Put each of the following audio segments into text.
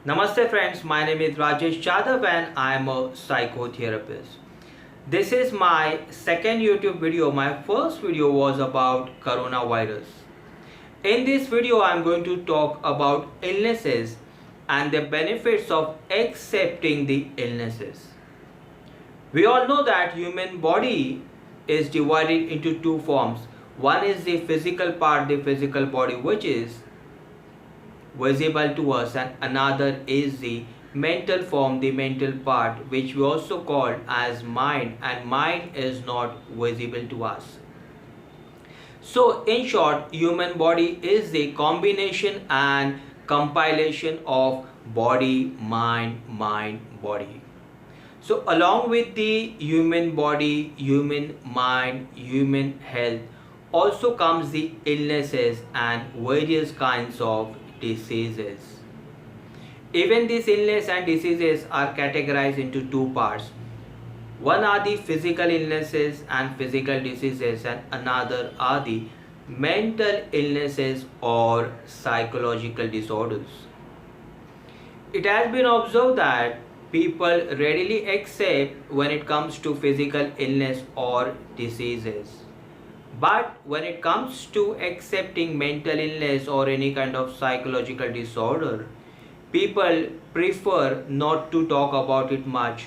Namaste friends, my name is Rajesh Jadhav and I am a psychotherapist. This is my second YouTube video. My first video was about coronavirus. In this video, I am going to talk about illnesses and the benefits of accepting the illnesses. We all know that human body is divided into two forms. One is the physical part, the physical body, which is visible to us, and another is the mental form, the mental part, which we also call as mind, and mind is not visible to us. So in short, human body is the combination and compilation of body, mind, body. So along with the human body, human mind, human health, also comes the illnesses and various kinds of diseases. Even these illness and diseases are categorized into two parts. One are the physical illnesses and physical diseases, and another are the mental illnesses or psychological disorders. It has been observed that people readily accept when it comes to physical illness or diseases. But when it comes to accepting mental illness or any kind of psychological disorder, people prefer not to talk about it much.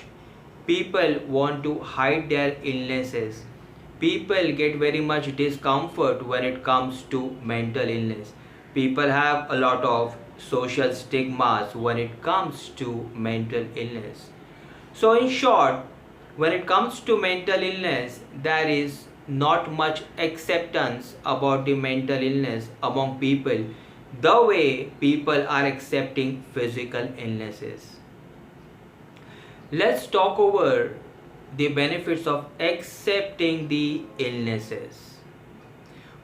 People want to hide their illnesses. People get very much discomfort when it comes to mental illness. People have a lot of social stigmas when it comes to mental illness. So in short, when it comes to mental illness, there is not much acceptance about the mental illness among people the way people are accepting physical illnesses. Let's talk over the benefits of accepting the illnesses.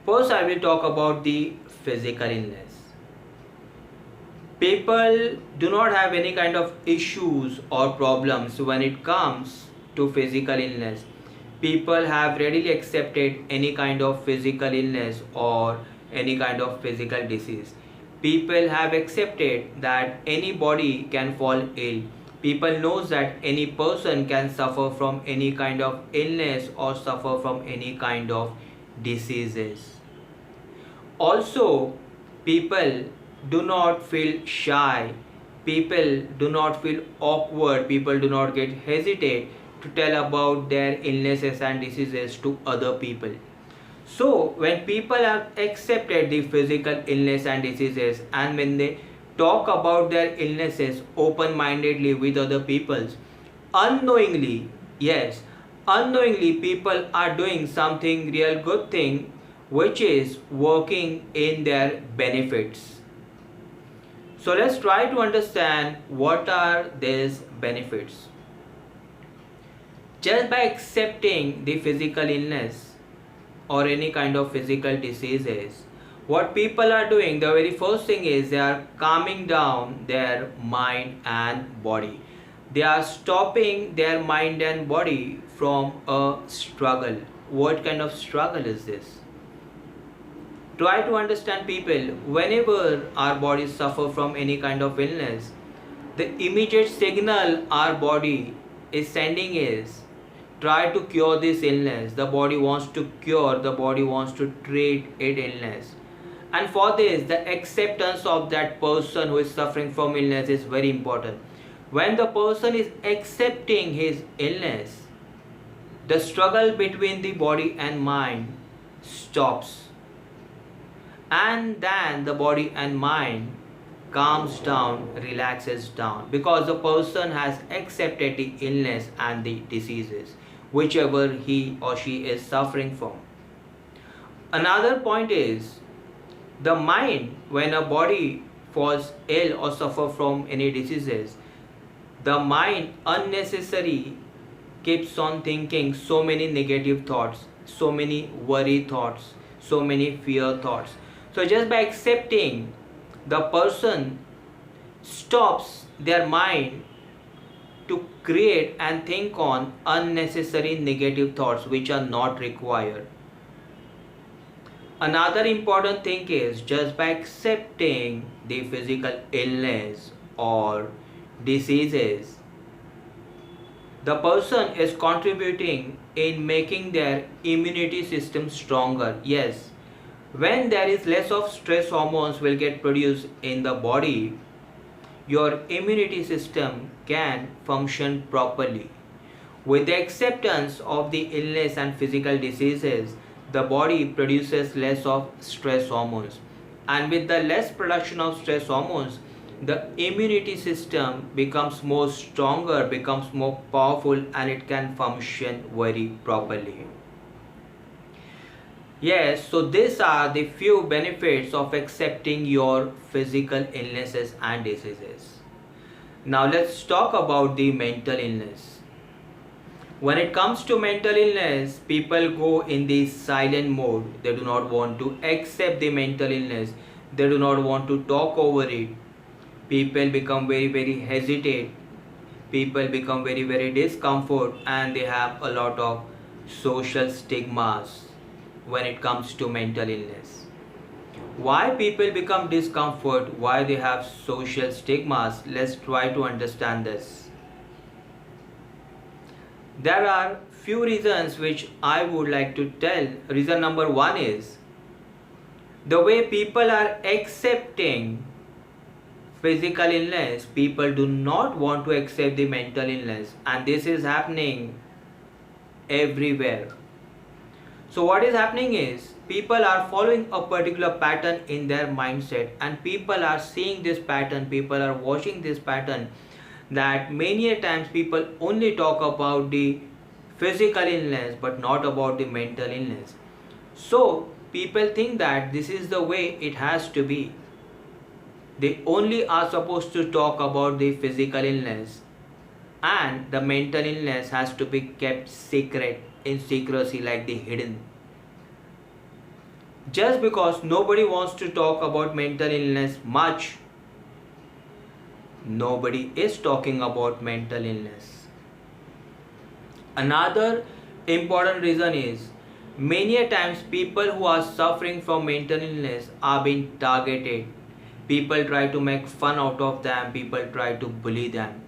First, I will talk about the physical illness. People do not have any kind of issues or problems when it comes to physical illness. People have readily accepted any kind of physical illness or any kind of physical disease. People have accepted that anybody can fall ill. People knows that any person can suffer from any kind of illness or suffer from any kind of diseases. Also, people do not feel shy. People do not feel awkward. People do not get hesitate to tell about their illnesses and diseases to other people. So when people have accepted the physical illness and diseases, and when they talk about their illnesses open-mindedly with other people, unknowingly, yes, unknowingly people are doing something real good thing which is working in their benefits. So let's try to understand what are these benefits. Just by accepting the physical illness or any kind of physical diseases, what people are doing, the very first thing is they are calming down their mind and body. They are stopping their mind and body from a struggle. What kind of struggle is this? Try to understand people, whenever our bodies suffer from any kind of illness, the immediate signal our body is sending is try to cure this illness. The body wants to cure, the body wants to treat it illness. And for this, the acceptance of that person who is suffering from illness is very important. When the person is accepting his illness, the struggle between the body and mind stops. And then the body and mind calms down, relaxes down, because the person has accepted the illness and the diseases, whichever he or she is suffering from. Another point is the mind, when a body falls ill or suffer from any diseases, the mind unnecessarily keeps on thinking so many negative thoughts, so many worry thoughts, so many fear thoughts. So just by accepting, the person stops their mind to create and think on unnecessary negative thoughts which are not required. Another important thing is just by accepting the physical illness or diseases, the person is contributing in making their immunity system stronger. Yes, when there is less of stress hormones will get produced in the body, your immunity system can function properly. With the acceptance of the illness and physical diseases, the body produces less of stress hormones. And with the less production of stress hormones, the immunity system becomes more stronger, becomes more powerful, and it can function very properly. Yes, so these are the few benefits of accepting your physical illnesses and diseases. Now let's talk about the mental illness. When it comes to mental illness, people go in the silent mode. They do not want to accept the mental illness. They do not want to talk over it. People become very hesitate. People become very discomfort, and they have a lot of social stigmas when it comes to mental illness. Why people become discomfort? Why they have social stigmas? Let's try to understand this. There are few reasons which I would like to tell. Reason number one is the way people are accepting physical illness, people do not want to accept the mental illness, and this is happening everywhere. So what is happening is people are following a particular pattern in their mindset, and people are seeing this pattern, people are watching this pattern, that many a times people only talk about the physical illness but not about the mental illness. So people think that this is the way it has to be. They only are supposed to talk about the physical illness, and the mental illness has to be kept secret, in secrecy, like the hidden. Just because nobody wants to talk about mental illness much, nobody is talking about mental illness. Another important reason is many a times people who are suffering from mental illness are being targeted. People try to make fun out of them, people try to bully them.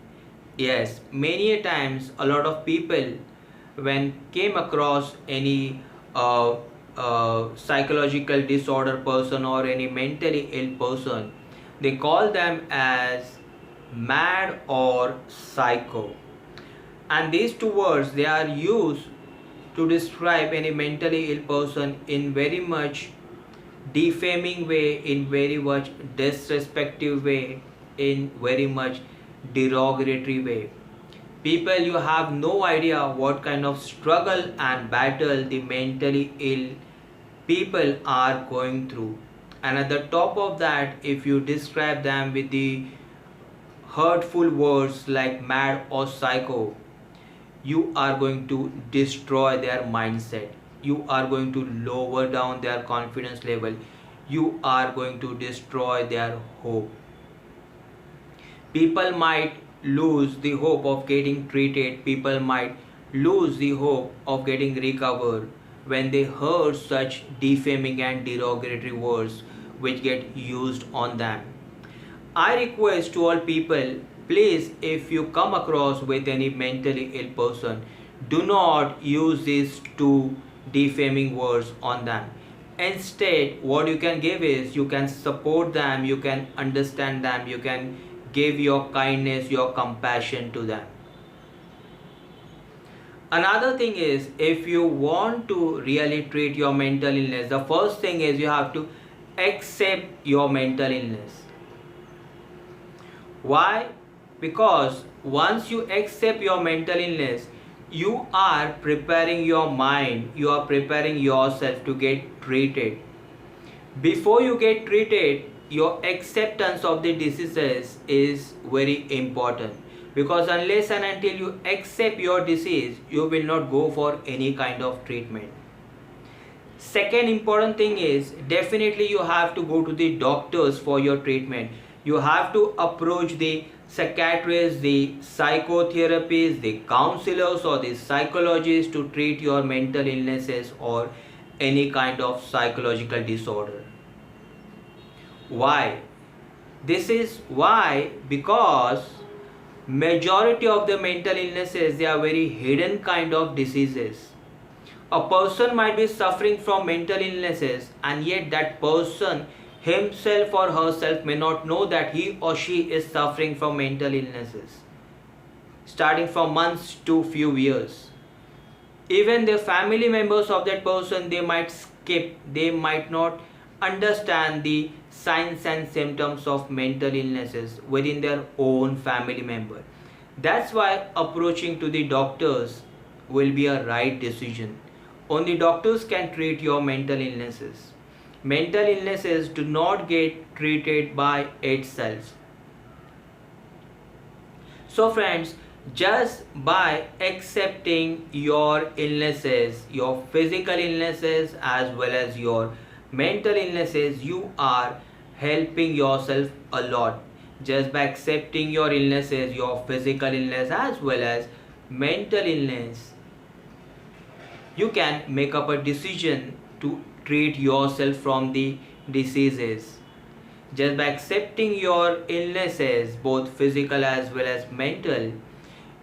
Yes, many a times a lot of people, when came across any psychological disorder person or any mentally ill person, they call them as mad or psycho, and these two words they are used to describe any mentally ill person in very much defaming way, in very much disrespectful way, in very much derogatory way. People, you have no idea what kind of struggle and battle the mentally ill people are going through, and at the top of that, if you describe them with the hurtful words like mad or psycho, you are going to destroy their mindset, you are going to lower down their confidence level, you are going to destroy their hope. People might lose the hope of getting treated, people might lose the hope of getting recovered when they heard such defaming and derogatory words which get used on them. I request to all people, please, if you come across with any mentally ill person, do not use these two defaming words on them. Instead, what you can give is you can support them, you can understand them, you can give your kindness, your compassion to them. Another thing is, if you want to really treat your mental illness, the first thing is you have to accept your mental illness. Why? Because once you accept your mental illness, you are preparing your mind, you are preparing yourself to get treated. Before you get treated, your acceptance of the diseases is very important, because unless and until you accept your disease, you will not go for any kind of treatment. Second important thing is, definitely you have to go to the doctors for your treatment. You have to approach the psychiatrists, the psychotherapists, the counselors or the psychologists to treat your mental illnesses or any kind of psychological disorder. Why? This is why, because majority of the mental illnesses, they are very hidden kind of diseases. A person might be suffering from mental illnesses, and yet that person himself or herself may not know that he or she is suffering from mental illnesses, starting from months to few years. Even the family members of that person, they might skip, they might not understand the signs and symptoms of mental illnesses within their own family member. That's why approaching to the doctors will be a right decision. Only doctors can treat your mental illnesses. Mental illnesses do not get treated by itself. So friends, just by accepting your illnesses, your physical illnesses as well as your mental illnesses, you are helping yourself a lot. Just by accepting your illnesses, your physical illness as well as mental illness, you can make up a decision to treat yourself from the diseases. Just by accepting your illnesses, both physical as well as mental,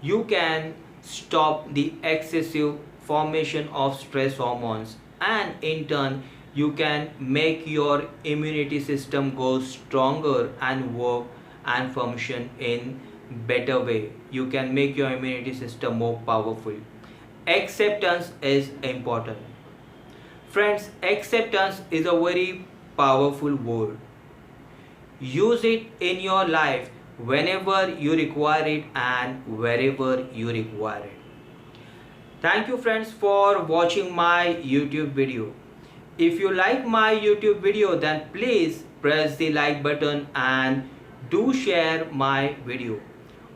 you can stop the excessive formation of stress hormones, and in turn you can make your immunity system go stronger and work and function in better way. You can make your immunity system more powerful. Acceptance is important. Friends, acceptance is a very powerful word. Use it in your life whenever you require it and wherever you require it. Thank you friends for watching my YouTube video. If you like my YouTube video, then please press the like button and do share my video.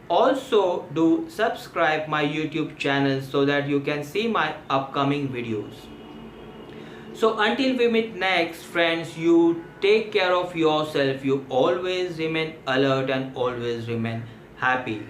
Also do subscribe my YouTube channel so that you can see my upcoming videos. So until we meet next friends, you take care of yourself. You always remain alert and always remain happy.